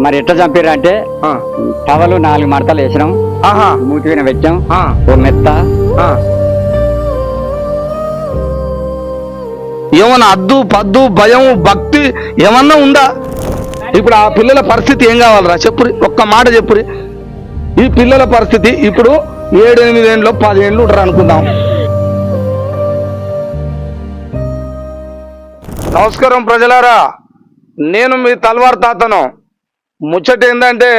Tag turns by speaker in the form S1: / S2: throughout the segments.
S1: మరి ఎట్లా చంపారంటే టవలు 4 మడతలు వేసినాం, మూతి మీద పెట్టాం, ఓ మెత్త.
S2: ఏమన్నా అద్దు పద్దు భయం భక్తి ఏమన్నా ఉందా? ఇప్పుడు ఆ పిల్లల పరిస్థితి ఏం కావాలరా చెప్పురి, ఒక్క మాట చెప్పురి. ఈ పిల్లల పరిస్థితి ఇప్పుడు 7-8 ఏళ్ళు 10 ఏళ్ళు ఉంటారు అనుకుందాం. నమస్కారం ప్రజలారా, నేను మీ తల్వార్ తాతను. ముచ్చట ఏంటంటే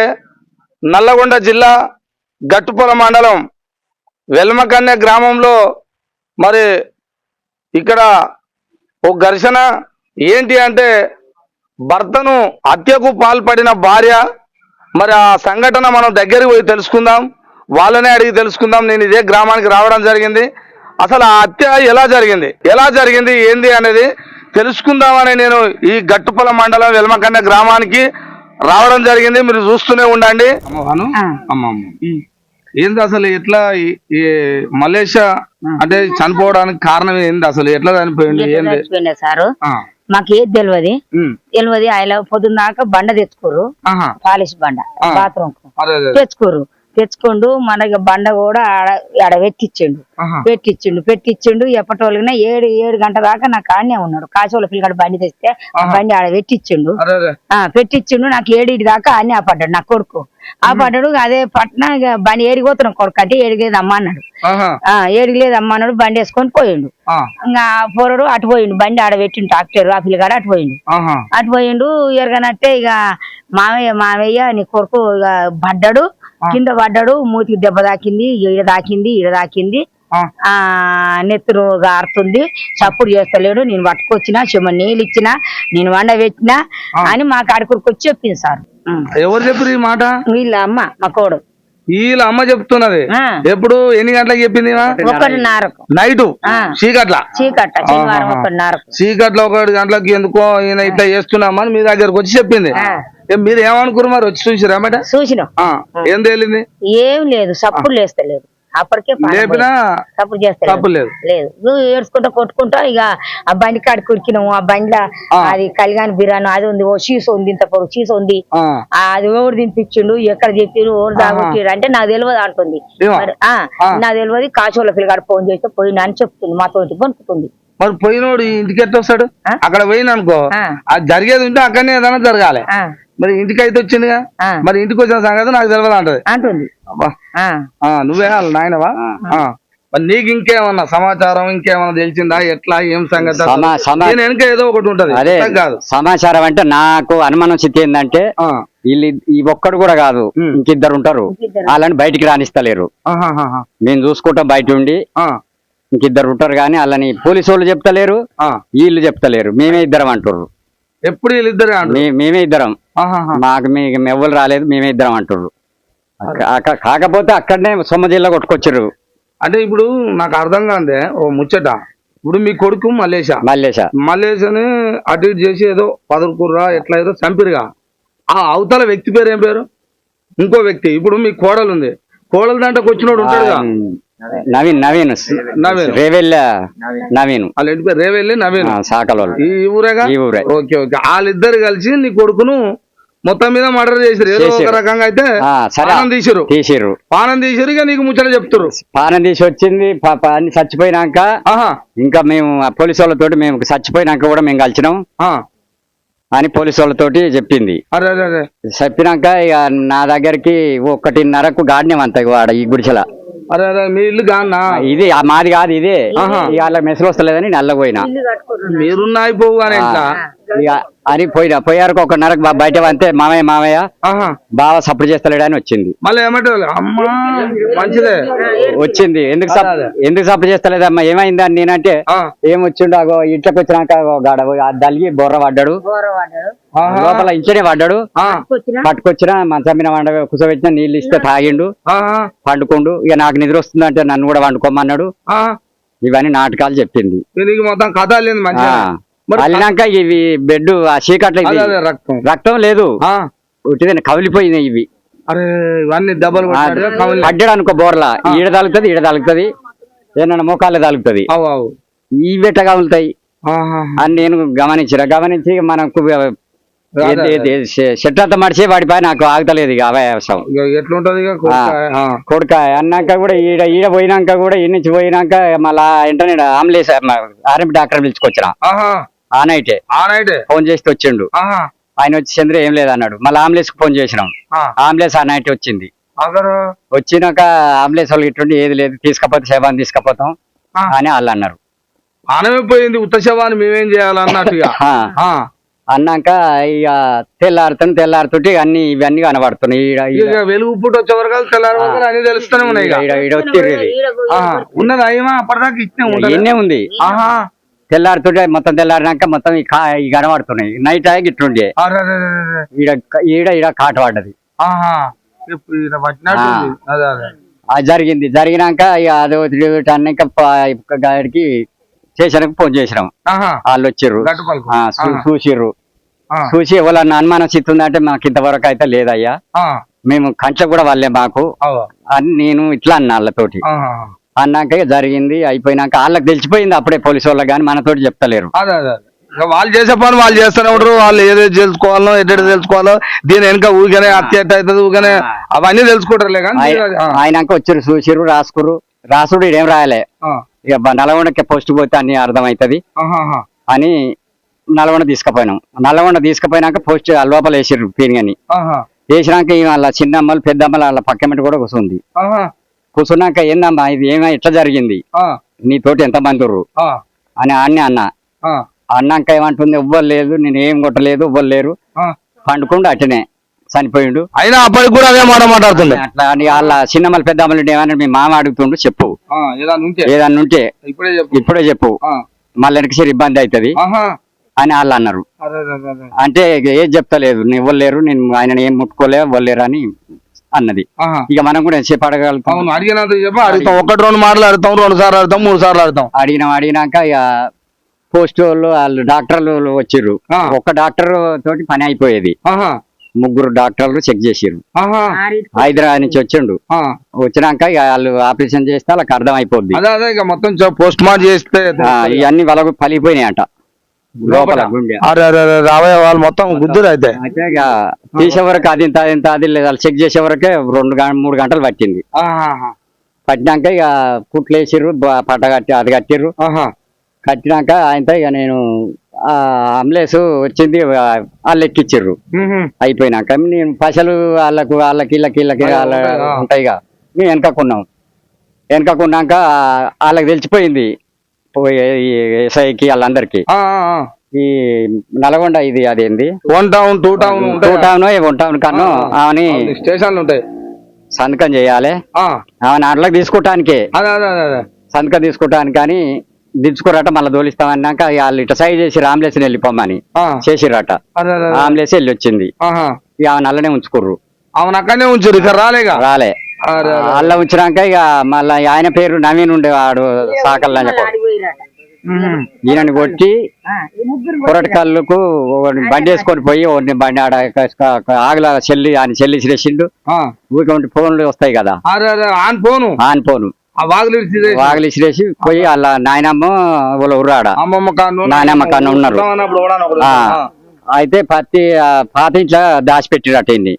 S2: నల్లగొండ జిల్లా గట్టుపొల మండలం వెల్మకన్య గ్రామంలో మరి ఇక్కడ ఒక ఘర్షణ ఏంటి అంటే భర్తను హత్యకు పాల్పడిన భార్య. మరి ఆ సంఘటన మనం దగ్గరికి పోయి తెలుసుకుందాం, వాళ్ళనే అడిగి తెలుసుకుందాం. నేను ఇదే గ్రామానికి రావడం జరిగింది. అసలు ఆ హత్య ఎలా జరిగింది ఏంది అనేది తెలుసుకుందామని నేను ఈ గట్టుపొల మండలం వెల్మకన్య గ్రామానికి రావడం జరిగింది. మీరు చూస్తూనే ఉండండి. ఏంది అసలు ఎట్లా మలేషియా అంటే చనిపోవడానికి కారణం ఏంది? అసలు ఎట్లా చనిపోయింది
S3: సారు? మాకు ఏది తెలియదు. ఆయన పొద్దున్న దాకా బండ తెచ్చుకోరు, పాలిష్ బండ బాత్రూమ్ తెచ్చుకోండు. మనకి బండ కూడా ఆడ పెట్టించిండు. ఎప్పటోళ్ళకి 7 గంటల దాకా నాకు ఆడనే ఉన్నాడు. కాశోళ్ళ పిల్లగాడు బండి తెస్తే బండి ఆడ పెట్టించిండు. నాకు 7 దాకా ఆడనే ఆపడ్డాడు. నా కొడుకు ఆపడ్డాడు. అదే పట్న బండి ఏడిపోతున్నాం కొడుకు అంటే 7 లేదు అమ్మ అన్నాడు. 7 లేదు అమ్మ అన్నాడు. బండి వేసుకొని పోయిండు. ఇంకా పోరడు అటు పోయిండు. బండి ఆడ పెట్టిండు ట్రాక్టర్. ఆ పిల్లగాడు అటు పోయిండు. ఎరగనట్టే ఇక మావయ్య నీ కొడుకు ఇక పడ్డాడు, కింద పడ్డాడు. మూతికి దెబ్బ తాకింది, ఈడ దాకింది. నెత్తురు గారుతుంది, చప్పుడు చేస్తలేడు. నేను పట్టుకొచ్చినా, చెమ్మ నీళ్ళు ఇచ్చినా, నేను వండ పెట్టినా అని మా కాడికొడుకు వచ్చి చెప్పింది సార్.
S2: ఎవరు చెప్పారు ఈ మాట?
S3: వీళ్ళ అమ్మ, మా కోడు.
S2: వీళ్ళ అమ్మ చెప్తున్నది. ఎప్పుడు ఎన్ని గంటలకు చెప్పింది?
S3: 1:30
S2: నైట్ చీకట్ల
S3: శనివారం 1:30
S2: చీకట్ల 1 గంటలకు ఎందుకో ఈయన ఇట్లా చేస్తున్నామని మీ దగ్గరకు వచ్చి చెప్పింది. మీరు ఏమనుకున్నారు? మరి వచ్చి చూసిరా?
S3: చూసినాం.
S2: ఏం తేలింది?
S3: ఏం లేదు, సప్పుడు లేస్తలేదు. అప్పటికే సప్పుడు చేస్తలేదు. నువ్వు ఏడ్చుకుంటా కొట్టుకుంటా ఇక ఆ బండి కాడికి ఉరికినాము. ఆ బండిలో అది కలిగాని బిర్యానీ అది ఉంది, ఓ చీస ఉంది, ఇంత పొరుగు చీస ఉంది. అది ఎవరు తినిపించిండు, ఎక్కడ చెప్పిరు, ఎవరు తాగొట్టిరు అంటే నాకు తెలియదు అంటుంది. నాకు తెలియదు. కాశోళ్ళ పిల్లగాడు ఫోన్ చేస్తే పోయినా అని చెప్తుంది, మాతోటి కొనుక్కుతుంది.
S2: మరి పోయినోడు ఇంటికి ఎట్లా వస్తాడు? అక్కడ పోయిన అనుకో, అది జరిగేది ఉంటే అక్కడనే ఏదైనా జరగాలి. మరి ఇంటికి అయితే వచ్చిందిగా, మరి ఇంటికి వచ్చిన సంగతి నాకు తెలియదు అంటుంది. నువ్వే నాయనవా? మరి నీకు ఇంకేమన్నా సమాచారం ఇంకేమన్నా తెలిసిందా? ఎట్లా ఏం సంగతి? వెనక ఏదో ఒకటి ఉంటది కాదు
S1: సమాచారం అంటే. నాకు అనుమానం స్థితి ఏంటంటే వీళ్ళు ఈ ఒక్కడు కూడా కాదు, ఇంకిద్దరు ఉంటారు. వాళ్ళని బయటికి రాణిస్తలేరు. మేము చూసుకుంటాం బయట ఉండి. ఇంకిద్దరు ఉంటారు కానీ వాళ్ళని పోలీసు వాళ్ళు చెప్తలేరు, వీళ్ళు చెప్తలేరు. మేమే ఇద్దరం అంటుర్రు.
S2: ఎప్పుడు వీళ్ళిద్దరే?
S1: మేమే ఇద్దరం. మాకు మీకు ఎవ్వరు రాలేదు, మేమే ఇద్దరం అంటుర్రు. కాకపోతే అక్కడనే సొమ్మ జిల్లా కొట్టుకొచ్చారు.
S2: అంటే ఇప్పుడు నాకు అర్థం కాదే ఓ ముచ్చట. ఇప్పుడు మీ కొడుకు మల్లేషని అటు ఇటు చేసి ఏదో 10 కుర్రా ఎట్లా ఏదో చంపిరుగా. ఆ అవతల వ్యక్తి పేరు ఏం పేరు? ఇంకో వ్యక్తి. ఇప్పుడు మీ కోడలు ఉంది, కోడలు దాంట్లోకి వచ్చినోడు ఉంటాడుగా,
S1: నవీన్
S2: వాళ్ళ ఇంటి పేరు రేవెల్లి నవీన్.
S1: సాకలో
S2: ఈ ఊరేగా? ఈ ఊరే. ఓకే. వాళ్ళిద్దరు కలిసి నీ కొడుకును మొత్తం మీద మర్డర్ చేసారు. ఏదో ఒక రకంగా అయితే పానం తీసిరు. ఇక నీకు ముచ్చట చెప్తారు.
S1: పానం తీసి వచ్చింది. చచ్చిపోయినాక ఇంకా మేము పోలీసు వాళ్ళతోటి మేము చచ్చిపోయినాక కూడా మేము కలిసినాం అని పోలీసు వాళ్ళతోటి చెప్పింది. చెప్పినాక ఇక నా దగ్గరికి 1:30కు గాడినాం అంత వాడ ఈ గుడిసెల.
S2: మీ ఇల్లు కాన్నా?
S1: ఇది మాది కాదు, ఇదే. ఇవాళ మెసలు వస్తలేదని నల్లపోయినా.
S2: మీరున్నా అయిపోవు కానీ
S1: అని పోయారు ఒకన్నరకు బయట అంతే మామయ్య
S2: ఆహా
S1: బావ సపోర్ట్ చేస్తలేడు అని వచ్చింది.
S2: మళ్ళీ ఏమంటారు అమ్మా మంచిదే
S1: వచ్చింది ఎందుకు సపోర్ట్ చేస్తలేదమ్మా ఏమైంది అని నేనంటే
S2: ఆ,
S1: ఏమొచ్చిండు అగో ఇంట్లోకి వచ్చినాక దలిగి బొర్ర పడ్డాడు
S2: ఆహా,
S1: లోపల ఇంట్లోనే పడ్డాడు.
S2: ఆ,
S1: పట్టుకొచ్చిన మంచం మీద వండ కుసబెట్టిన నీళ్ళు ఇస్తే తాగిండు
S2: ఆహా,
S1: పండుకోండు. ఇక నాకు నిద్ర వస్తుందంటే నన్ను కూడా వండుకోమన్నాడు.
S2: ఆ.
S1: ఇవన్నీ నాటకాలు చెప్పింది.
S2: నీకు మొత్తం కథ లేదు మంచిగా మరి
S1: అల్లినాక ఇవి బెడ్ ఆ చీకట్లో
S2: అదే,
S1: ఇది
S2: అదే, రక్తం
S1: రక్తం లేదు
S2: ఆ,
S1: ఉట్టిదని కవిలిపోయినాయి ఇవి.
S2: అరే ఇవన్నీ దెబ్బలు కొట్టాడు కమిలి.
S1: పడ్డాడు అనుకో బోర్లా ఈడ తగులుతుంది ఏమన్నా మోకాళ్ళే తగులుతుంది
S2: అవు అవు
S1: ఈ బెట్ట కగులుతాయి
S2: ఆహా,
S1: అని నేను గమనించి మనకు చెట్టు అంతా మడిచి వాడిపై నాకు ఆగుతలేదు ఇక అవయవసం
S2: ఇక ఎట్లుంటది ఇక కొడుకాయ. ఆ,
S1: కొడుక అన్నాక కూడా ఈడ పోయినాక కూడా ఈ నుంచి పోయినాక మళ్ళా వెంటనే ఆంబులెన్స్ ఆర్ఎంపీ డాక్టర్ పిలుచుకొచ్చిన
S2: ఆహా,
S1: ఆ నైటే
S2: ఆ నైటే
S1: ఫోన్ చేసి వచ్చిండు.
S2: ఆహా,
S1: ఆయన వచ్చి చంద్ర ఏం లేదన్నాడు. మళ్ళీ అంబులెన్స్ కు ఫోన్ చేసినాం.
S2: ఆ,
S1: అంబులెన్స్ ఆ నైట్ వచ్చింది.
S2: అగరు
S1: వచ్చినాక అంబులెన్స్ వాళ్ళు ఇట్టుండి ఏది లేదు తీసుకపోతే శవాన్ని తీసుకపోతాం
S2: ఆ.
S1: అని వాళ్ళు అన్నారు.
S2: ఆనమైపోయింది ఉత్త శవాన్ని మేమేం చేయాలన్నట్టుగా
S1: ఆ.
S2: ఆ,
S1: అన్నాక ఇక తెల్లారుతుంటే ఇవన్నీ కనబడుతున్నాయి.
S2: ఇక వెలుగు పూట వచ్చే వరకు తెల్లారి వరకు అన్ని తెలుస్తూనే ఉన్నాయి ఇక.
S1: వచ్చిర్రు ఇది
S2: ఆహా, ఉన్నది అయ్యమా అప్పటిదాకా ఇచ్చే ఉంటుంది.
S1: ఎన్నే ఉంది.
S2: ఆహా,
S1: తెల్లారుతుంటే మొత్తం తెల్లారినాక మొత్తం ఈ కనబడుతున్నాయి. నైట్ ఆగి ఇట్లుండే
S2: అరెరెరెరెరె.
S1: ఈడ కాట పడ్డది.
S2: ఆహా, ఇప్పుడు ఈయన పట్టినట్టుంది. అదే అదే
S1: అది జరిగినాక ఇక అది అన్నాక గాడికి స్టేషన్కి ఫోన్ చేసినాం.
S2: ఆహా,
S1: వాళ్ళు వచ్చిర్రు.
S2: గట్టుపల్లికి.
S1: చూసిర్రు.
S2: ఆ,
S1: చూసి ఎవరన్నా అనుమానం చిత్తుందంటే మాకు ఇంతవరకు అయితే లేదయ్యా,
S2: ఆ,
S1: మేము కంచె కూడా వాళ్ళే మాకు
S2: అవ్వ.
S1: అని నేను ఇట్లా అన్నా వాళ్ళతోటి.
S2: ఆహా,
S1: అన్నాక ఇక జరిగింది అయిపోయినాక వాళ్ళకి తెలిసిపోయింది అప్పుడే పోలీసు వాళ్ళకి, కానీ మనతోటి చెప్తలేరు.
S2: అదే అదే అదే. ఇక వాళ్ళు చేసే పని వాళ్ళు చేస్తూనే ఉంటారు. వాళ్ళు ఏదైతే తెలుసుకోవాలో ఎటు తెలుసుకోవాలో దీని వెనక ఊగానే హత్య ఎట్ట అవుతుంది ఊగానే అవన్నీ తెలుసుకుంటారులే కానీ
S1: ఆయనక వచ్చారు చూసిర్రు రాసుడు ఇదేం రాయలే. ఇక నల్గొండకి పోస్ట్ పోతే అన్ని అర్థమవుతుంది అని నల్గొండ తీసుకుపోయినాక పోస్ట్ లోపల వేసిర్రు పీనిగని. వేసినాక వాళ్ళ చిన్నమ్మలు పెద్దమ్మలు వాళ్ళ పక్కమిటి కూడా కూర్చుంది. కూర్చున్నాక ఏందమ్మా ఇది ఎట్లా జరిగింది, నీతోటి ఎంత మంది అని అన్నాక ఏమంటుంది, ఎవ్వరు లేదు, నేను ఏం కొట్టలేదు, ఎవ్వరు లేరు, పండుకుండు అట్టనే చనిపోయిండు.
S2: అయినా అప్పటికి కూడా అదే మాట మాట్లాడుతుంది.
S1: అట్లా అని వాళ్ళ చిన్నమ్మలు పెద్దమ్మలు ఏమన్నా మీ మామ అడుగుతుండు చెప్పు, ఏదన్నా ఉంటే ఇప్పుడే చెప్పు, మళ్ళీ వెనకసారి ఇబ్బంది అవుతుంది అని వాళ్ళు అన్నారు. అంటే ఏం చెప్తలేదు, ఎవరు లేరు, నేను ఆయన ఏం ముట్టుకోలే, ఎవరు లేరు అని అన్నది. ఇక మనం కూడా ఎంతసేపు అడగలుగుతాం.
S2: అడిగినంత అడుగుతాం, 1-2 మాటలు అడుగుతాం, 2 సార్లు అడుగుతాం, 3 సార్లు అడుగుతాం.
S1: అడిగినాక ఇక పోస్ట్ వాళ్ళు డాక్టర్లు వచ్చిర్రు. ఒక్క డాక్టర్ తోటి పని అయిపోయేది. 3 డాక్టర్లు చెక్ చేసిర్రు. హైదరాబాద్ నుంచి వచ్చిండు. వచ్చినాక ఇక వాళ్ళు ఆపరేషన్ చేస్తే వాళ్ళకి అర్థం అయిపోద్ది.
S2: అదే ఇక మొత్తం పోస్ట్ మార్టం చేస్తే
S1: ఇవన్నీ వాళ్ళకు పలిగిపోయినాయట లోపల గుండె.
S2: రాబోయే వాళ్ళు మొత్తం గుద్దురు అయితే
S1: ఇక తీసే వరకు అది లేదు, వాళ్ళు చెక్ చేసే వరకే 2-3 గంటలు పట్టింది. పట్టినాక ఇక కుట్లు వేసిర్రు, పట్ట కట్టి అది కట్టిర్రు. కట్టినాక ఆయనతో ఇక నేను అంబులెన్స్ వచ్చింది, వాళ్ళు ఎక్కిచ్చిర్రు. అయిపోయినాక నేను పైసలు వాళ్ళకి ఉంటాయి ఇక మేము వెనకకున్నాక వాళ్ళకి తెలిసిపోయింది ఎస్ఐకి వాళ్ళందరికి. ఈ నల్గొండ ఇది అదేంది
S2: 1 టౌన్ 2
S1: టౌన్ కన్నా ఆమెని
S2: స్టేషన్లు ఉంటాయి,
S1: సంతకం చేయాలి ఆమె అట్లకి తీసుకోవటానికే, సంతకం తీసుకోవటానికి కానీ దించుకోరట. మళ్ళీ తోలిస్తామన్నాక వాళ్ళు ఇట్లా సైడ్ చేసి అంబులెన్స్ వెళ్ళిపోమని చేసిరట. అంబులెన్స్ వెళ్ళి వచ్చింది. ఇక ఆమె నల్లనే ఉంచుకుర్రు.
S2: అవును అక్కడనే ఉంచారు, ఇక్కడ రాలే.
S1: అలా ఉంచినాక ఇక మళ్ళీ ఆయన పేరు నవీన్ ఉండేవాడు సాకల్ ఈయనని కొట్టి కొరటకల్లుకు బండి వేసుకొని పోయి బండి ఆడ ఆగల చెల్లి చేసిండు. ఊరికి ఫోన్లు వస్తాయి కదా, ఆన్ ఫోను వాగులు ఇసిరేసి పోయి వాళ్ళ నాయనమ్మ వాళ్ళ ఉర్రాడ నాయనమ్మ కన్నా ఉన్నారు. అయితే పాత ఇంట్లో దాచిపెట్టిరట ఇన్ని.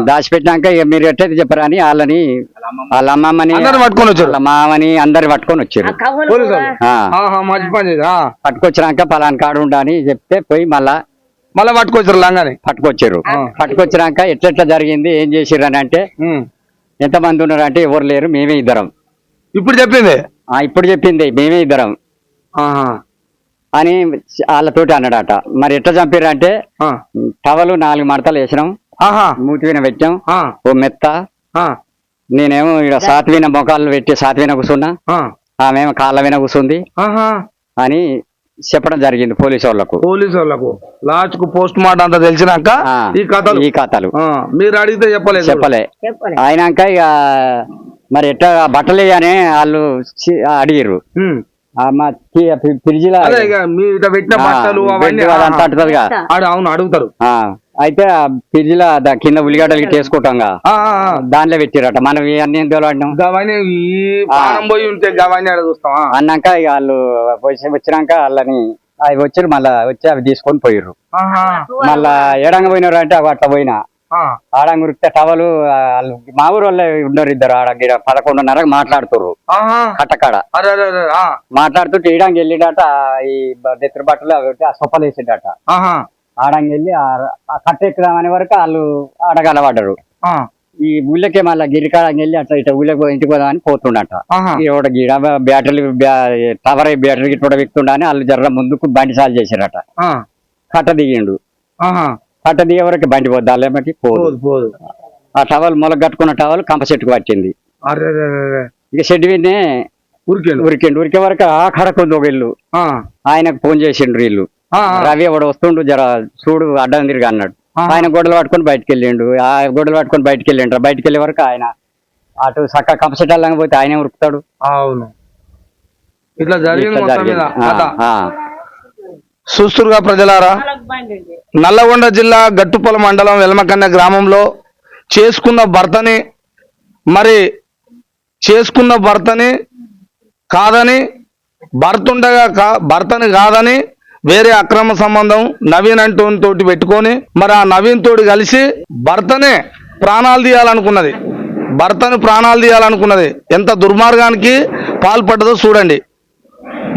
S1: దాచిపెట్టినాక ఇక మీరు ఎట్లయితే చెప్పరా అని వాళ్ళని వాళ్ళ అమ్మమ్మని వాళ్ళ మామని అందరు పట్టుకొని వచ్చారు. పట్టుకొచ్చినాక పలానా కాడు ఉండని చెప్తే పోయి మళ్ళా పట్టుకొచ్చాక ఎట్లెట్లా జరిగింది ఏం చేసిర్రు అని అంటే, ఎంతమంది ఉన్నారు అంటే ఎవరు లేరు, మేమే ఇద్దరం.
S2: ఇప్పుడు చెప్పింది
S1: మేమే ఇద్దరం. అని వాళ్ళతోటి అన్నాడట. మరి ఎట్లా చంపారంటే టవలు 4 మడతలు వేసినాం, మూతి విన పెట్టాం, ఓ మెత్త, నేనేమో ఇక్కడ సాత్విన మొఖాలు పెట్టి సాత్విన కూర్చున్నా, ఆమెమో కాళ్ళ విన కూర్చుంది అని చెప్పడం జరిగింది పోలీసు వాళ్ళకు.
S2: లాస్ట్ కు పోస్ట్ మార్టం అంతా తెలిసినాక ఈ కథలు మీరు అడిగితే చెప్పలే.
S1: అయినాక ఇక మరి ఎట్లా బట్టలు అని వాళ్ళు అడిగిర్రు. మా ఫ్రిడ్జ్
S2: పెట్టిన బట్టలు అవన్నీ
S1: అంతా అంటుందిగా,
S2: అవును అడుగుతారు.
S1: అయితే ఆ ఫ్రిడ్జ్ లో కింద ఉల్లిగడ్డలకి చేసుకుంటాం, దానిలో పెట్టిరట. మనం ఇవన్నీ
S2: పోయి ఉంటే చూస్తాం
S1: అన్నాక ఇక వాళ్ళు వచ్చినాక వాళ్ళని అవి వచ్చి మళ్ళా వచ్చి అవి తీసుకొని పోయిర్రు. మళ్ళా ఏడంగా పోయినారు అంటే అవి అట్లా పోయినా ఆడంగా ఉరికితే టవలు వాళ్ళు మా ఊరు వాళ్ళే ఉన్నారు, ఇద్దరు ఆడ 11:30 మాట్లాడుతుర్రు కట్టకాడ. మాట్లాడుతుంటే ఈడంగా వెళ్ళిడట, ఈ నెత్తిరి బట్టలు అవి ఆ సొప్పలు వేసిండట. ఆడంగా వెళ్ళి ఆ కట్ట ఎక్కుదామనే వరకు వాళ్ళు ఆడగలబడ్డారు. ఈ ఊళ్ళకే మళ్ళీ గిరికాడంగా వెళ్ళి అట్లా ఇట్లా ఊళ్ళకి ఇంటికి పోదామని పోతుండట. ఈడ గిడ బ్యాటరీలు టవర్ బ్యాటరీ గిట్ట విక్తుండ అని వాళ్ళు జర్ర ముందుకు బండి సాలు చేశారట. కట్ట దిగిండు, కట్ట దిగే వరకు బండి పోద్దాలేమటి పోదు. ఆ టవల్ మొలక కట్టుకున్న టవల్ కంప చెట్టుకు పట్టింది. ఇక షెడ్ విన్నే ఉరికే వరకు ఆ కడకుంది ఒక ఇల్లు. ఆయనకు ఫోన్ చేసిండ్రు వీళ్ళు, రవి ఎవడు వస్తుండు జర చూడు అడ్డం తిరిగి అన్నాడు. ఆయన గొడవలు పట్టుకొని బయటకు వెళ్ళిండు. ఆ గొడవలు పట్టుకొని బయటకు వెళ్ళిండ్రు. బయటకు వెళ్ళే వరకు ఆయన అటు చక్క కంప చెట్టు వెళ్ళగా పోతే ఆయన ఉరుకుతాడు.
S2: అవును, ఇట్లా జరిగింది. చూస్తురుగా ప్రజలారా, నల్లగొండ జిల్లా గట్టుపల మండలం వెల్మకన్య గ్రామంలో చేసుకున్న భర్తని కాదని, భర్తని కాదని వేరే అక్రమ సంబంధం నవీన్ అంటోని తోటి పెట్టుకొని మరి ఆ నవీన్ తోటి కలిసి భర్తని ప్రాణాలు తీయాలనుకున్నది. ఎంత దుర్మార్గానికి పాల్పడ్డదో చూడండి.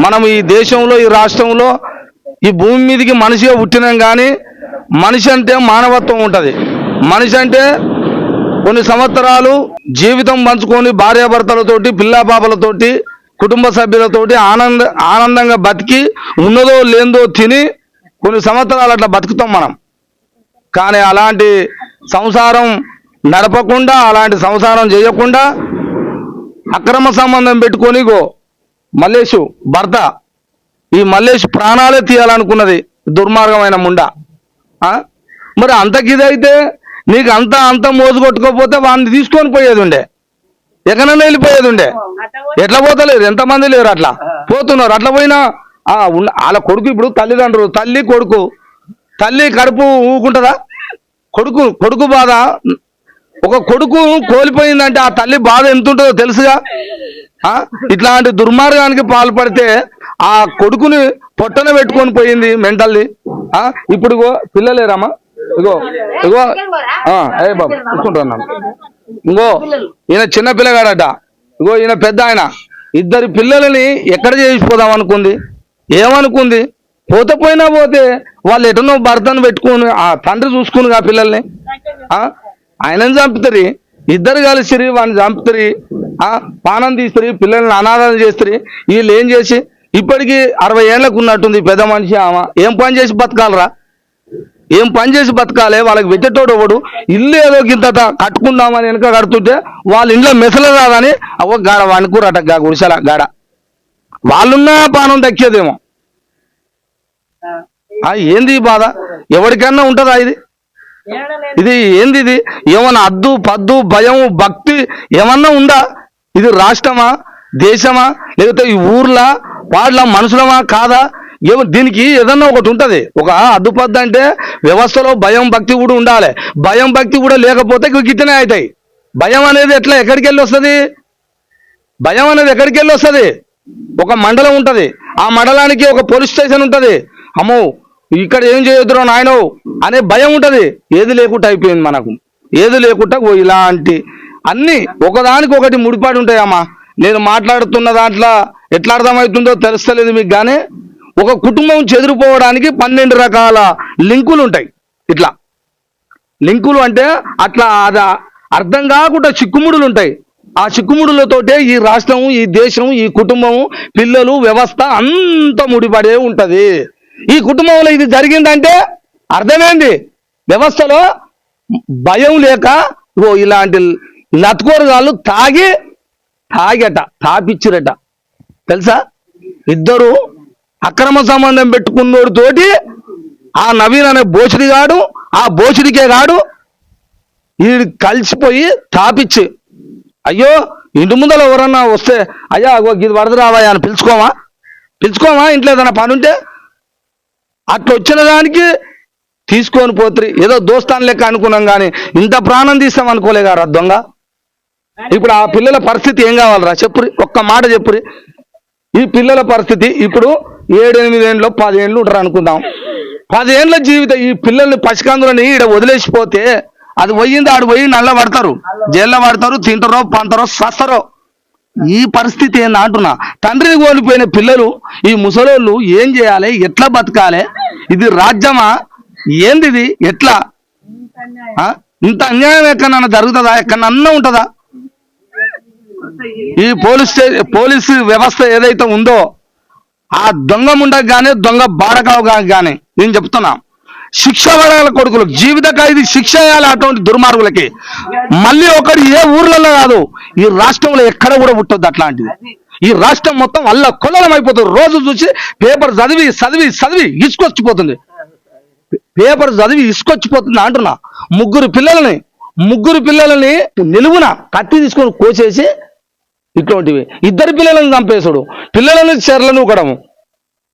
S2: మనం ఈ దేశంలో, ఈ రాష్ట్రంలో, ఈ భూమి మీదకి మనిషిగా పుట్టినాం, కానీ మనిషి అంటే మానవత్వం ఉంటుంది. మనిషి అంటే కొన్ని సంవత్సరాలు జీవితం పంచుకొని భార్యాభర్తలతోటి, పిల్లాపాపలతోటి, కుటుంబ సభ్యులతోటి ఆనందంగా బతికి ఉన్నదో లేదో తిని కొన్ని సంవత్సరాలు అట్లా బతుకుతాం మనం. కానీ అలాంటి సంసారం నడపకుండా, అలాంటి సంసారం చేయకుండా అక్రమ సంబంధం పెట్టుకొని మల్లేషు భర్త, ఈ మల్లేష్ ప్రాణాలే తీయాలనుకున్నది దుర్మార్గమైన ముండ. మరి అంతకిదైతే నీకు అంత మోజు కొట్టుకోకపోతే వాడిని తీసుకొని పోయేది ఉండే, ఎక్కడన్నా వెళ్ళిపోయేది ఉండే. ఎట్లా పోతలేరు, ఎంతమంది లేరు అట్లా పోతున్నారు. అట్లా పోయినా వాళ్ళ కొడుకు, ఇప్పుడు తల్లిదండ్రులు, తల్లి కడుపు ఊకుంటుందా? కొడుకు బాధ, ఒక కొడుకు కోల్పోయిందంటే ఆ తల్లి బాధ ఎంత ఉంటుందో తెలుసుగా. ఇట్లాంటి దుర్మార్గానికి పాల్పడితే ఆ కొడుకుని పొట్టన పెట్టుకొని పోయింది మెంటల్ది. ఇప్పుడు పిల్లలేరమ్మా, ఇగో ఏ బాబు చూసుకుంటున్నాను. ఈయన చిన్న పిల్లగాడట, ఈయన పెద్ద ఆయన. ఇద్దరు పిల్లలని ఎక్కడ చేసిపోదాం అనుకుంది, ఏమనుకుంది? పోయినా పోతే వాళ్ళు ఎటనో భర్తను పెట్టుకుని ఆ తండ్రి చూసుకుని ఆ పిల్లల్ని ఆయనని చంపుతారు, ఇద్దరు కలిసిరి వాడిని చంపుతారు, పానం తీస్తారు, పిల్లల్ని అనాథాలు చేస్తారు. వీళ్ళు ఏం చేసి ఇప్పటికీ 60 ఏళ్ళకు ఉన్నట్టుంది పెద్ద మనిషి. ఆమె ఏం పని చేసి బతకాలి? వాళ్ళకి పెట్టేటోడు ఒకడు. ఇల్లు ఏదో గింత కట్టుకుందామని వెనక కడుతుంటే వాళ్ళ ఇంట్లో మెసలు రాదని ఒక గాడ వండుకురట, గుడిసెల గాడ. వాళ్ళున్నా పానం దక్కేదేమో. ఏంది ఈ బాధ? ఎవరికన్నా ఉంటుందా ఇది ఏంది? ఇది ఏమన్నా అద్దు పద్దు భయం భక్తి ఏమన్నా ఉందా? ఇది రాష్ట్రమా, దేశమా, లేకపోతే ఈ ఊర్లా వాళ్ళ మనుషులమా కాదా? దీనికి ఏదన్నా ఒకటి ఉంటుంది. ఒక అద్దుపద్దు అంటే వ్యవస్థలో భయం భక్తి కూడా ఉండాలి. భయం భక్తి కూడా లేకపోతే గిట్టనే అవుతాయి. భయం అనేది ఎక్కడికి వెళ్ళి వస్తుంది? ఒక మండలం ఉంటుంది, ఆ మండలానికి ఒక పోలీస్ స్టేషన్ ఉంటుంది. అమ్మో ఇక్కడ ఏం చేయొద్దురో నాయనో అనే భయం ఉంటుంది. ఏది లేకుండా అయిపోయింది మనకు. ఏది లేకుండా ఇలాంటి అన్ని ఒకదానికి ఒకటి ముడిపడి ఉంటాయమ్మా. నేను మాట్లాడుతున్న దాంట్లో ఎట్లా అర్థమవుతుందో తెలుస్తలేదు మీకు, కానీ ఒక కుటుంబం చెదిరిపోవడానికి 12 రకాల లింకులు ఉంటాయి. ఇట్లా లింకులు అంటే అట్లా అది అర్థం కాకుండా చిక్కుముడులు ఉంటాయి. ఆ చిక్కుముడులతోటే ఈ రాష్ట్రం, ఈ దేశం, ఈ కుటుంబం, పిల్లలు, వ్యవస్థ అంత ముడిపడే ఉంటది. ఈ కుటుంబంలో ఇది జరిగిందంటే అర్థమైంది, వ్యవస్థలో భయం లేక ఇలాంటి లత్కోరగాళ్ళు తాపిచ్చిరట తెలుసా. ఇద్దరు అక్రమ సంబంధం పెట్టుకున్నోడితోటి ఆ నవీన్ అనే బోసిడిగాడు, ఆ బోసిడికే గాడు ఈ కలిసిపోయి తాపిచ్చి, అయ్యో ఇంటి ముందర ఎవరన్నా వస్తే అయ్యా ఇది వరద రావాయా అని పిలుచుకోమా ఇంట్లో ఏదైనా పని ఉంటే అట్లా వచ్చిన దానికి తీసుకొని పోతురి. ఏదో దోస్తాను లెక్క అనుకున్నాం కానీ ఇంత ప్రాణం తీస్తాం అనుకోలే గారు దొంగ. ఇప్పుడు ఆ పిల్లల పరిస్థితి ఏం కావాలరా చెప్పురి, ఒక్క మాట చెప్పురి. ఈ పిల్లల పరిస్థితి ఇప్పుడు 7-8 ఏళ్ళు 10 ఏళ్ళు ఉంటారు అనుకుందాం. 10 ఏళ్ళ జీవితం ఈ పిల్లల్ని పసికందులని ఈడ వదిలేసిపోతే అది పోయింది, ఆడు పోయి నల్ల పడతారు, జైల్లో పడతారు, తింటారో పంటారో సస్తారో. ఈ పరిస్థితి ఏంది అంటున్నా. తండ్రిని కోల్పోయిన పిల్లలు, ఈ ముసలోళ్ళు ఏం చేయాలి, ఎట్లా బతకాలి? ఇది రాజ్యమా ఏంది? ఇది ఎట్లా? ఇంత అన్యాయం ఎక్కడన్నా జరుగుతుందా? ఎక్కడన్నా ఉంటుందా? ఈ పోలీసు వ్యవస్థ ఏదైతే ఉందో ఆ దొంగ ముండకు కానీ దొంగ బాడకావు కానీ నేను చెప్తున్నా, శిక్ష పడాల కొడుకులకు, జీవిత ఖైదీ శిక్ష వేయాలి అటువంటి దుర్మార్గులకి. మళ్ళీ ఒకటి ఏ ఊర్లలో కాదు, ఈ రాష్ట్రంలో ఎక్కడ కూడా పుట్టొద్దు అట్లాంటిది. ఈ రాష్ట్రం మొత్తం వల్ల కొల్లలం అయిపోతుంది. రోజు చూసి పేపర్ చదివి ఇసుకొచ్చిపోతుంది. పేపర్ చదివి ఇసుకొచ్చిపోతుంది అంటున్నా. ముగ్గురు పిల్లలని నిలువున కత్తి తీసుకొని కోసేసి ఇటువంటివి, 2 పిల్లలను చంపేసుడు, పిల్లలను చెర్లను ఊకడము,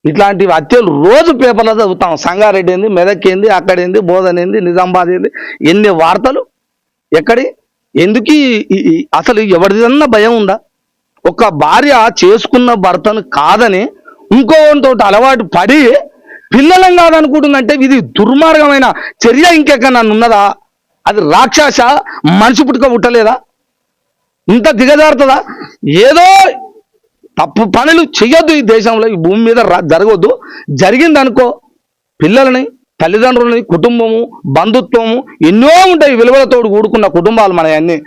S2: ఇట్లాంటివి హత్యలు రోజు పేపర్లో చదువుతాం. సంగారెడ్డి ఏంది, మెదక్ ఏంది, అక్కడేంది, బోధన ఏంది, నిజామాబాద్ ఏంది, ఎన్ని వార్తలు ఎందుకు? అసలు ఎవరిదన్నా భయం ఉందా? ఒక భార్య చేసుకున్న భర్తను కాదని ఇంకోతో అలవాటు పడి పిల్లలం కాదనుకుంటుందంటే ఇది దుర్మార్గమైన చర్య. ఇంకెక్కడ ఉన్నదా? అది రాక్షస మనిషి పుట్టలేదా? ఇంత దిగజారుతుందా? ఏదో తప్పు పనులు చెయ్యొద్దు ఈ దేశంలో, ఈ భూమి మీద జరగొద్దు. జరిగిందనుకో పిల్లలని, తల్లిదండ్రులని, కుటుంబము, బంధుత్వము ఎన్నో ఉంటాయి. విలువలతోడు కూడుకున్న కుటుంబాలు మన అన్ని.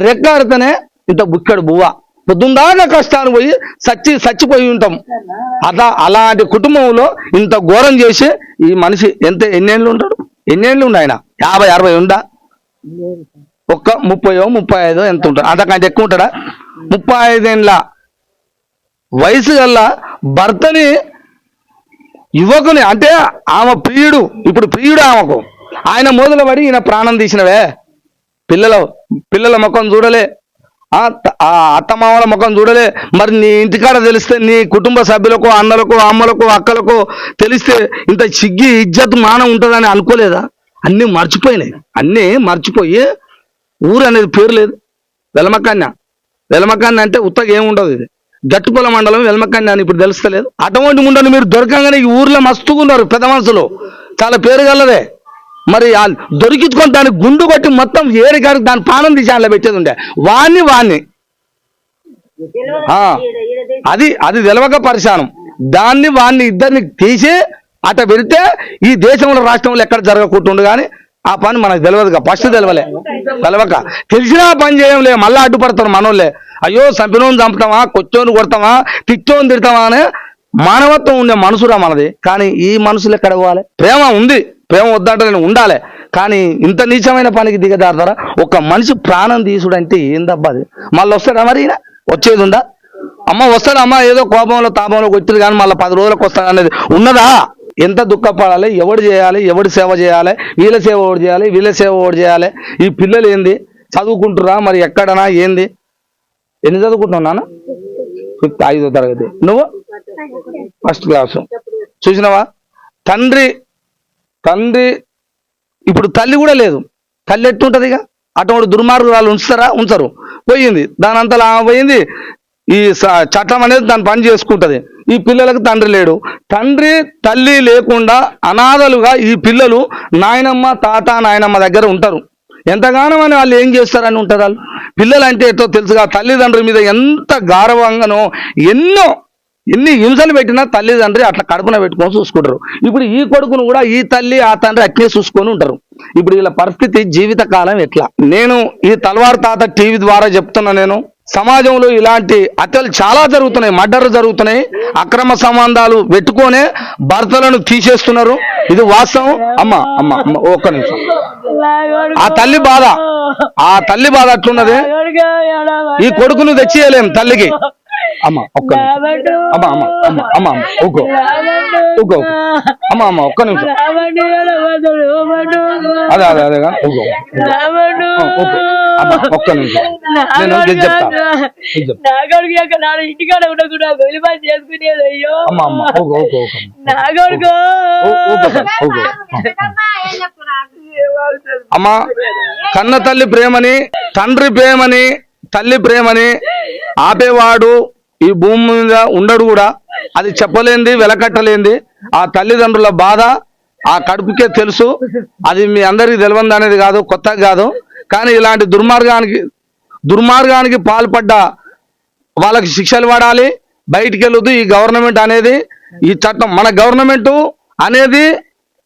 S2: రెక్కాడితేనే ఇంత బుక్కడు బువ్వ, పొద్దుందాకా కష్టాన్ని పోయి చచ్చిపోయి ఉంటాం. అలాంటి కుటుంబంలో ఇంత ఘోరం చేసి ఈ మనిషి ఎన్నేళ్ళు ఉంటాడు? ఎన్నేళ్ళు ఉండు ఆయన? 50-60 ఉందా? ఒక్క 30-35 ఎంత ఉంటాడు? అంతకంటే ఎక్కువ ఉంటాడా? 35 ఏళ్ళ వయసు గల్లా భర్తని, యువకుని, అంటే ఆమె ప్రియుడు, ఇప్పుడు ప్రియుడు ఆమెకు, ఆయన మొదలుపడి ఈయన ప్రాణం తీసినవే. పిల్లల ముఖం చూడలే, అత్తమామల ముఖం చూడలే. మరి నీ ఇంటికాడ తెలిస్తే, నీ కుటుంబ సభ్యులకు, అన్నలకు, అమ్మలకు, అక్కలకు తెలిస్తే ఇంత సిగ్గి ఇజ్జత్ మానం ఉంటుందని అనుకోలేదా? అన్నీ మర్చిపోయి ఊరు అనేది పేరు లేదు. వెలమకన్య అంటే ఉత్తగా ఏముండదు. ఇది గట్టుపొల మండలం వెలమకన్య అని ఇప్పుడు తెలుస్తలేదు. అటువంటి ఉండని మీరు దొరకంగానే ఈ ఊర్లో మస్తుకున్నారు పెద్ద మనుషులు, చాలా పేరు గలదే. మరి దొరికించుకొని దాన్ని గుండు కొట్టి మొత్తం ఏరికాడికి దాని పానం తీసి అందులో పెట్టేది ఉండే వాణ్ణి అది తెలవక పరిశానం. వాణ్ణి ఇద్దరిని తీసి అట పెడితే ఈ దేశంలో, రాష్ట్రంలో ఎక్కడ జరగకుంటుండు. కానీ ఆ పని మనకు తెలియదుగా, ఫస్ట్ తెలవక తెలిసినా పని చేయలే. మళ్ళీ అడ్డుపడతారు మనోళ్ళే. అయ్యో చంపినోని చంపుతామా, కొచ్చోని కొడతామా, తిట్టోని తిడతామా అనే మానవత్వం ఉండే మనసురా మనది. కానీ ఈ మనుషులు ఎక్కడ పోవాలి? ప్రేమ ఉంది, ప్రేమ వద్దంటే నేను ఉండాలి. కానీ ఇంత నీచమైన పనికి దిగజారుతారా? ఒక మనిషి ప్రాణం తీసుడంటే ఏందబ్బా అది? మళ్ళీ వస్తాడా? మరి వచ్చేది ఉందా? వస్తాడమ్మా ఏదో కోపంలో తాపంలో కొట్టింది కానీ మళ్ళీ 10 రోజులకు వస్తాడు అనేది ఉన్నదా? ఎంత దుఃఖపడాలి? ఎవడు చేయాలి? ఎవడు సేవ చేయాలి? వీళ్ళ సేవ ఓడి చేయాలి, వీళ్ళ సేవ ఓడి చేయాలి. ఈ పిల్లలు ఏంది చదువుకుంటురా? మరి ఎక్కడనా ఏంది? ఎన్ని చదువుకుంటున్నావు నాన్న? 5వ తరగతి. నువ్వు 1st క్లాసు. చూసినావా? తండ్రి ఇప్పుడు తల్లి కూడా లేదు. తల్లి ఎట్టుంటది? ఇక అటువంటి దుర్మార్గురాలు ఉంచరు. పోయింది, దాని అంతలా పోయింది. ఈ చట్టం అనేది దాని పని చేసుకుంటది. ఈ పిల్లలకు తండ్రి లేడు. తల్లి లేకుండా అనాథలుగా ఈ పిల్లలు నాయనమ్మ, తాత, నాయనమ్మ దగ్గర ఉంటారు. ఎంతగానో అని వాళ్ళు ఏం చేస్తారని ఉంటారు. వాళ్ళు పిల్లలు అంటే ఎట్టో తెలుసుగా, తల్లిదండ్రుల మీద ఎంత గారవంగానో, ఎన్ని హింసలు పెట్టినా తల్లిదండ్రి అట్లా కడుపున పెట్టుకొని చూసుకుంటారు. ఇప్పుడు ఈ కొడుకును కూడా ఈ తల్లి ఆ తండ్రి అట్నే చూసుకొని ఉంటారు. ఇప్పుడు వీళ్ళ పరిస్థితి జీవితకాలం ఎట్లా? నేను ఈ తల్వార్ తాత టీవీ ద్వారా చెప్తున్నా, నేను సమాజంలో ఇలాంటి హత్యలు చాలా జరుగుతున్నాయి, మర్డర్లు జరుగుతున్నాయి, అక్రమ సంబంధాలు పెట్టుకొనే భర్తలను తీసేస్తున్నారు. ఇది వాస్తవం. అమ్మ అమ్మ అమ్మ ఒక్క నిమిషం. ఆ తల్లి బాధ అట్లున్నది. ఈ కొడుకును తెచ్చియలేం తల్లికి. అమ్మ ఒక్క నిమిషం. అమ్మ అమ్మ అమ్మ అమ్మ ఊకో ఊకో అమ్మ అమ్మ ఒక్క నిమిషం. అదే అదే అదే ఊకో ఒక్క నిమిషం. నేను చెప్తా.
S3: ఇంటికాడ ఉండకుండా చేసుకునేది. అయ్యో
S2: అమ్మ అమ్మ ఊకో ఊకో అమ్మ, కన్న తల్లి ప్రేమని, తండ్రి ప్రేమని, తల్లి ప్రేమని ఆపేవాడు ఈ భూమి మీద ఉండడు కూడా. అది చెప్పలేంది, వెలకట్టలేంది. ఆ తల్లిదండ్రుల బాధ ఆ కడుపుకే తెలుసు. అది మీ అందరికీ తెలియదు అనేది కాదు, కొత్తగా కాదు. కానీ ఇలాంటి దుర్మార్గానికి పాల్పడ్డ వాళ్ళకి శిక్షలు పడాలి. బయటికి వెళ్ళొద్దు ఈ గవర్నమెంట్ అనేది, ఈ చట్టం. మన గవర్నమెంట్ అనేది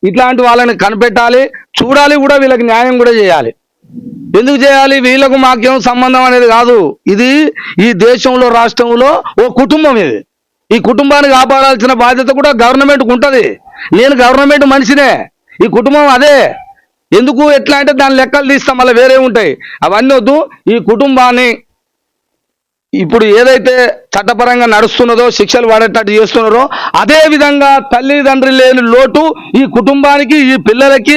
S2: ఇట్లాంటి వాళ్ళని కనిపెట్టాలి, చూడాలి కూడా, వీళ్ళకి న్యాయం కూడా చేయాలి. ఎందుకు చేయాలి? వీళ్ళకు మాకేం సంబంధం అనేది కాదు. ఇది ఈ దేశంలో, రాష్ట్రంలో ఓ కుటుంబం. ఇది ఈ కుటుంబాన్ని కాపాడాల్సిన బాధ్యత కూడా గవర్నమెంట్కి ఉంటుంది. నేను గవర్నమెంట్ మనిషినే, ఈ కుటుంబం అదే. ఎందుకు ఎట్లా అంటే దాని లెక్కలు తీస్తాం, మళ్ళీ వేరే ఉంటాయి. అవన్నీ వద్దు. ఈ కుటుంబాన్ని ఇప్పుడు ఏదైతే చట్టపరంగా నడుస్తున్నదో, శిక్షలు పడేటట్టు చేస్తున్నారో, అదే విధంగా తల్లిదండ్రులు లేని లోటు ఈ కుటుంబానికి, ఈ పిల్లలకి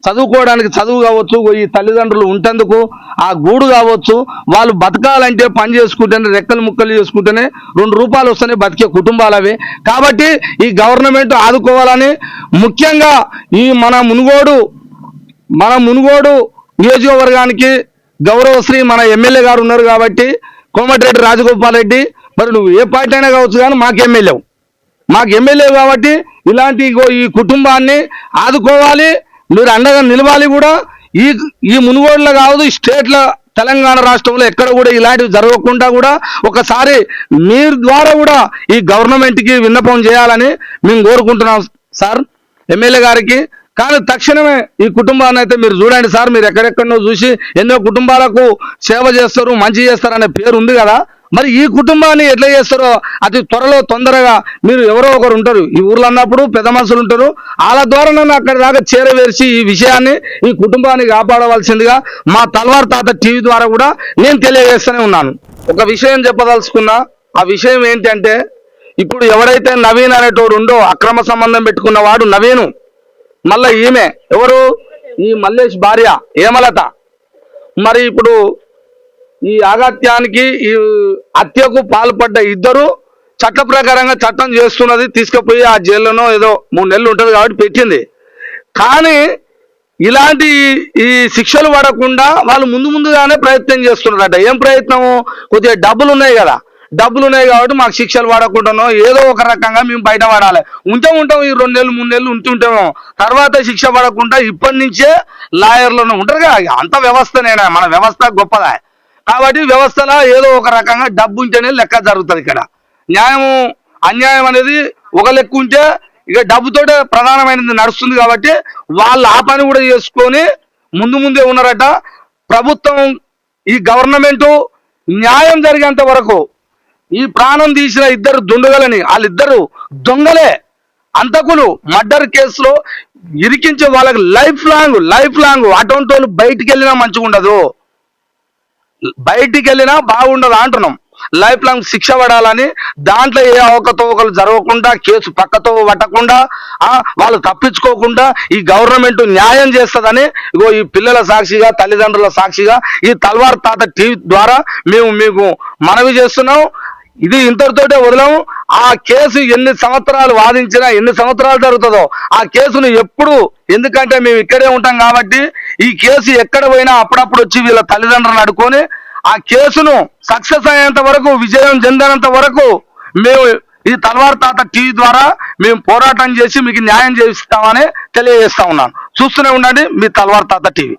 S2: చదువుకోవడానికి చదువు కావచ్చు, ఈ తల్లిదండ్రులు ఉంటేందుకు ఆ గూడు కావచ్చు, వాళ్ళు బతకాలంటే పని చేసుకుంటేనే, రెక్కలు ముక్కలు చేసుకుంటేనే 2 రూపాయలు వస్తేనే బతికే కుటుంబాలు అవి. కాబట్టి ఈ గవర్నమెంట్ ఆదుకోవాలని, ముఖ్యంగా ఈ మన మునుగోడు నియోజకవర్గానికి గౌరవశ్రీ మన ఎమ్మెల్యే గారు ఉన్నారు కాబట్టి, కోమటిరెడ్డి రాజగోపాల్ రెడ్డి. మరి నువ్వు ఏ పార్టీ అయినా కావచ్చు, కానీ మాకు ఎమ్మెల్యే కాబట్టి ఇలాంటి ఈ కుటుంబాన్ని ఆదుకోవాలి, మీరు అండగా నిలవాలి కూడా. ఈ మునుగోడులో కాదు, స్టేట్లో, తెలంగాణ రాష్ట్రంలో ఎక్కడ కూడా ఇలాంటివి జరగకుండా కూడా ఒకసారి మీరు ద్వారా కూడా ఈ గవర్నమెంట్కి విన్నపం చేయాలని మేము కోరుకుంటున్నాం సార్, ఎమ్మెల్యే గారికి. కానీ తక్షణమే ఈ కుటుంబాన్ని అయితే మీరు చూడండి సార్. మీరు ఎక్కడెక్కడో చూసి ఎన్నో కుటుంబాలకు సేవ చేస్తారు, మంచి చేస్తారు అనే పేరు ఉంది కదా. మరి ఈ కుటుంబాన్ని ఎట్లా చేస్తారో అతి త్వరలో, తొందరగా మీరు ఎవరో ఒకరు ఉంటారు ఈ ఊర్లో అన్నప్పుడు, పెద్ద మనుషులు ఉంటారు, వాళ్ళ ద్వారా నన్ను అక్కడి దాకా చేరవేర్చి ఈ విషయాన్ని, ఈ కుటుంబాన్ని కాపాడవలసిందిగా మా తల్వార్ తాత టీవీ ద్వారా కూడా నేను తెలియజేస్తూనే ఉన్నాను. ఒక విషయం చెప్పదలుచుకున్నా. ఆ విషయం ఏంటంటే, ఇప్పుడు ఎవరైతే నవీన్ అనేటోడు ఉండో, అక్రమ సంబంధం పెట్టుకున్నవాడు నవీను, మళ్ళీ ఈమె ఎవరు, ఈ మల్లేష్ భార్య హేమలత. మరి ఇప్పుడు ఈ ఆగత్యానికి, ఈ హత్యకు పాల్పడ్డ ఇద్దరు చట్ట ప్రకారంగా చట్టం చేస్తున్నది, తీసుకుపోయి ఆ జైల్లోనో ఏదో 3 నెలలు ఉంటుంది కాబట్టి పెట్టింది. కానీ ఇలాంటి ఈ శిక్షలు పడకుండా వాళ్ళు ముందుగానే ప్రయత్నం చేస్తున్నారట. ఏం ప్రయత్నము? కొద్దిగా డబ్బులు ఉన్నాయి కాబట్టి మాకు శిక్షలు పడకుండానో ఏదో ఒక రకంగా మేము బయట పడాలి. ఉంటాం ఈ 2 నెలలు 3 నెలలు ఉంటుంటామో, తర్వాత శిక్ష పడకుండా ఇప్పటి నుంచే లాయర్లను ఉంటారు కదా. అంత వ్యవస్థనేనా, మన వ్యవస్థ గొప్పదా. కాబట్టి వ్యవస్థలో ఏదో ఒక రకంగా డబ్బు ఉంటేనే లెక్క జరుగుతుంది. ఇక్కడ న్యాయము అన్యాయం అనేది ఒక లెక్క ఉంటే ఇక డబ్బుతోటే ప్రధానమైనది నడుస్తుంది. కాబట్టి వాళ్ళు ఆ పని కూడా చేసుకొని ముందే ఉన్నారట. ప్రభుత్వం, ఈ గవర్నమెంటు న్యాయం జరిగేంత వరకు ఈ ప్రాణం తీసిన ఇద్దరు దుండగలని, వాళ్ళిద్దరు దొంగలే, అంతకులు, మర్డర్ కేసులో ఇరికించే వాళ్ళకి లైఫ్ లాంగ్ అటువంటి వాళ్ళు బయటికి వెళ్ళినా మంచిగా ఉండదు, బయటికి వెళ్ళినా బాగుండదు అంటున్నాం. లైఫ్ లాంగ్ శిక్ష పడాలని, దాంట్లో ఏ అవకతవకలు జరగకుండా, కేసు పక్కతో పట్టకుండా, వాళ్ళు తప్పించుకోకుండా ఈ గవర్నమెంట్ న్యాయం చేస్తుందని ఇగో ఈ పిల్లల సాక్షిగా, తల్లిదండ్రుల సాక్షిగా ఈ తల్వార్ తాత టీవీ ద్వారా మేము మీకు మనవి చేస్తున్నాం. ఇది ఇంతటితోటే వదలము. ఆ కేసు ఎన్ని సంవత్సరాలు వాదించినా, ఎన్ని సంవత్సరాలు జరుగుతుందో ఆ కేసును ఎప్పుడు, ఎందుకంటే మేము ఇక్కడే ఉంటాం కాబట్టి ఈ కేసు ఎక్కడ పోయినా అప్పుడప్పుడు వచ్చి వీళ్ళ తల్లిదండ్రులను అడుకొని ఆ కేసును సక్సెస్ అయ్యేంత వరకు, విజయం చెందేంత వరకు మేము ఈ తల్వార్ తాత టీవీ ద్వారా మేము పోరాటం చేసి మీకు న్యాయం చేస్తామని తెలియజేస్తా ఉన్నాను. చూస్తూనే ఉండండి మీ తల్వార్ తాత టీవీ.